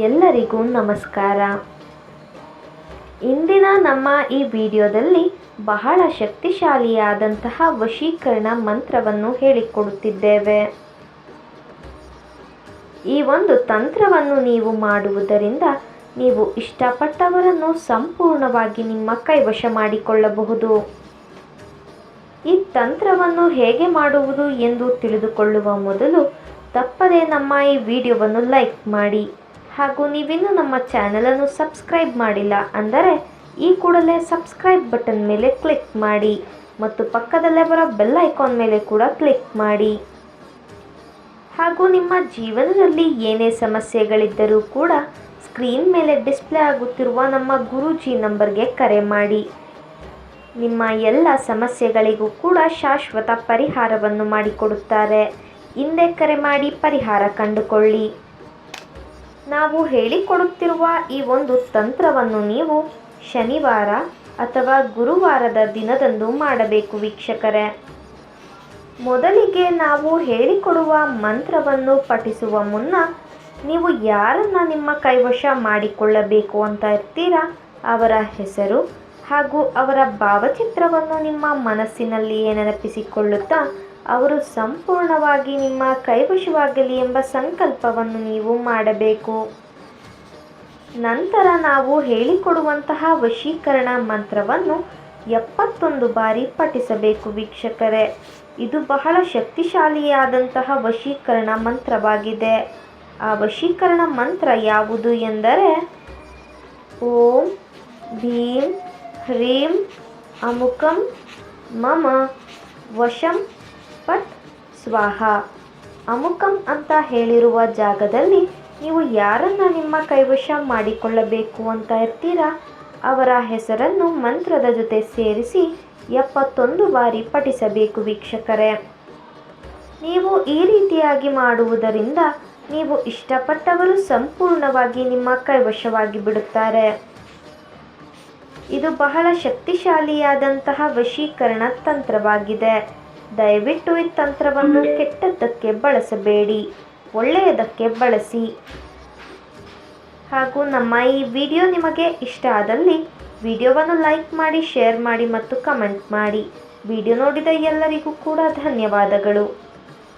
ಎಲ್ಲರಿಗೂ ನಮಸ್ಕಾರ. ಇಂದಿನ ನಮ್ಮ ಈ ವಿಡಿಯೋದಲ್ಲಿ ಬಹಳ ಶಕ್ತಿಶಾಲಿಯಾದಂತಹ ವಶೀಕರಣ ಮಂತ್ರವನ್ನು ಹೇಳಿಕೊಡುತ್ತಿದ್ದೇವೆ. ಈ ಒಂದು ತಂತ್ರವನ್ನು ನೀವು ಮಾಡುವುದರಿಂದ ನೀವು ಇಷ್ಟಪಟ್ಟವರನ್ನು ಸಂಪೂರ್ಣವಾಗಿ ನಿಮ್ಮ ಕೈವಶ ಮಾಡಿಕೊಳ್ಳಬಹುದು. ಈ ತಂತ್ರವನ್ನು ಹೇಗೆ ಮಾಡುವುದು ಎಂದು ತಿಳಿದುಕೊಳ್ಳುವ ಮೊದಲು ತಪ್ಪದೇ ನಮ್ಮ ಈ ವಿಡಿಯೋವನ್ನು ಲೈಕ್ ಮಾಡಿ, ಹಾಗೂ ನೀವಿನ್ನೂ ನಮ್ಮ ಚಾನಲನ್ನು ಸಬ್ಸ್ಕ್ರೈಬ್ ಮಾಡಿಲ್ಲ ಅಂದರೆ ಈ ಕೂಡಲೇ ಸಬ್ಸ್ಕ್ರೈಬ್ ಬಟನ್ ಮೇಲೆ ಕ್ಲಿಕ್ ಮಾಡಿ ಮತ್ತು ಪಕ್ಕದಲ್ಲೇ ಬರೋ ಬೆಲ್ ಐಕಾನ್ ಮೇಲೆ ಕೂಡ ಕ್ಲಿಕ್ ಮಾಡಿ. ಹಾಗೂ ನಿಮ್ಮ ಜೀವನದಲ್ಲಿ ಏನೇ ಸಮಸ್ಯೆಗಳಿದ್ದರೂ ಕೂಡ ಸ್ಕ್ರೀನ್ ಮೇಲೆ ಡಿಸ್ಪ್ಲೇ ಆಗುತ್ತಿರುವ ನಮ್ಮ ಗುರೂಜಿ ನಂಬರ್ಗೆ ಕರೆ ಮಾಡಿ. ನಿಮ್ಮ ಎಲ್ಲ ಸಮಸ್ಯೆಗಳಿಗೂ ಕೂಡ ಶಾಶ್ವತ ಪರಿಹಾರವನ್ನು ಮಾಡಿಕೊಡುತ್ತಾರೆ. ಹಿಂದೆ ಕರೆ ಮಾಡಿ ಪರಿಹಾರ ಕಂಡುಕೊಳ್ಳಿ. ನಾವು ಹೇಳಿಕೊಡುತ್ತಿರುವ ಈ ಒಂದು ತಂತ್ರವನ್ನು ನೀವು ಶನಿವಾರ ಅಥವಾ ಗುರುವಾರದ ದಿನದಂದು ಮಾಡಬೇಕು ವೀಕ್ಷಕರೇ. ಮೊದಲಿಗೆ ನಾವು ಹೇಳಿಕೊಡುವ ಮಂತ್ರವನ್ನು ಪಠಿಸುವ ಮುನ್ನ ನೀವು ಯಾರನ್ನು ನಿಮ್ಮ ಕೈವಶ ಮಾಡಿಕೊಳ್ಳಬೇಕು ಅಂತ ಇರ್ತೀರಾ ಅವರ ಹೆಸರು ಹಾಗೂ ಅವರ ಭಾವಚಿತ್ರವನ್ನು ನಿಮ್ಮ ಮನಸ್ಸಿನಲ್ಲಿಯೇ ನೆನಪಿಸಿಕೊಳ್ಳುತ್ತಾ ಅವರು ಸಂಪೂರ್ಣವಾಗಿ ನಿಮ್ಮ ಕೈವಶವಾಗಲಿ ಎಂಬ ಸಂಕಲ್ಪವನ್ನು ನೀವು ಮಾಡಬೇಕು. ನಂತರ ನಾವು ಹೇಳಿಕೊಡುವಂತಹ ವಶೀಕರಣ ಮಂತ್ರವನ್ನು 71 ಬಾರಿ ಪಠಿಸಬೇಕು ವೀಕ್ಷಕರೇ. ಇದು ಬಹಳ ಶಕ್ತಿಶಾಲಿಯಾದಂತಹ ವಶೀಕರಣ ಮಂತ್ರವಾಗಿದೆ. ಆ ವಶೀಕರಣ ಮಂತ್ರ ಯಾವುದು ಎಂದರೆ ಓಂ ಭೀಂ ಹ್ರೀಂ ಅಮುಕಂ ಮಮ ವಶಂ ಪಟ್ ಸ್ವಾಹ. ಅಮುಕಂ ಅಂತ ಹೇಳಿರುವ ಜಾಗದಲ್ಲಿ ನೀವು ಯಾರನ್ನು ನಿಮ್ಮ ಕೈವಶ ಮಾಡಿಕೊಳ್ಳಬೇಕು ಅಂತ ಇರ್ತೀರಾ ಅವರ ಹೆಸರನ್ನು ಮಂತ್ರದ ಜೊತೆ ಸೇರಿಸಿ 71 ಬಾರಿ ಪಠಿಸಬೇಕು ವೀಕ್ಷಕರೇ. ನೀವು ಈ ರೀತಿಯಾಗಿ ಮಾಡುವುದರಿಂದ ನೀವು ಇಷ್ಟಪಟ್ಟವರು ಸಂಪೂರ್ಣವಾಗಿ ನಿಮ್ಮ ಕೈವಶವಾಗಿ ಬಿಡುತ್ತಾರೆ. ಇದು ಬಹಳ ಶಕ್ತಿಶಾಲಿಯಾದಂತಹ ವಶೀಕರಣ ತಂತ್ರವಾಗಿದೆ. ದಯವಿಟ್ಟು ಈ ತಂತ್ರವನ್ನು ಕೆಟ್ಟದ್ದಕ್ಕೆ ಬಳಸಬೇಡಿ, ಒಳ್ಳೆಯದಕ್ಕೆ ಬಳಸಿ. ಹಾಗೂ ನಮ್ಮ ಈ ವಿಡಿಯೋ ನಿಮಗೆ ಇಷ್ಟ ಆದಲ್ಲಿ ವಿಡಿಯೋವನ್ನು ಲೈಕ್ ಮಾಡಿ, ಶೇರ್ ಮಾಡಿ ಮತ್ತು ಕಮೆಂಟ್ ಮಾಡಿ. ವಿಡಿಯೋ ನೋಡಿದ ಎಲ್ಲರಿಗೂ ಕೂಡ ಧನ್ಯವಾದಗಳು.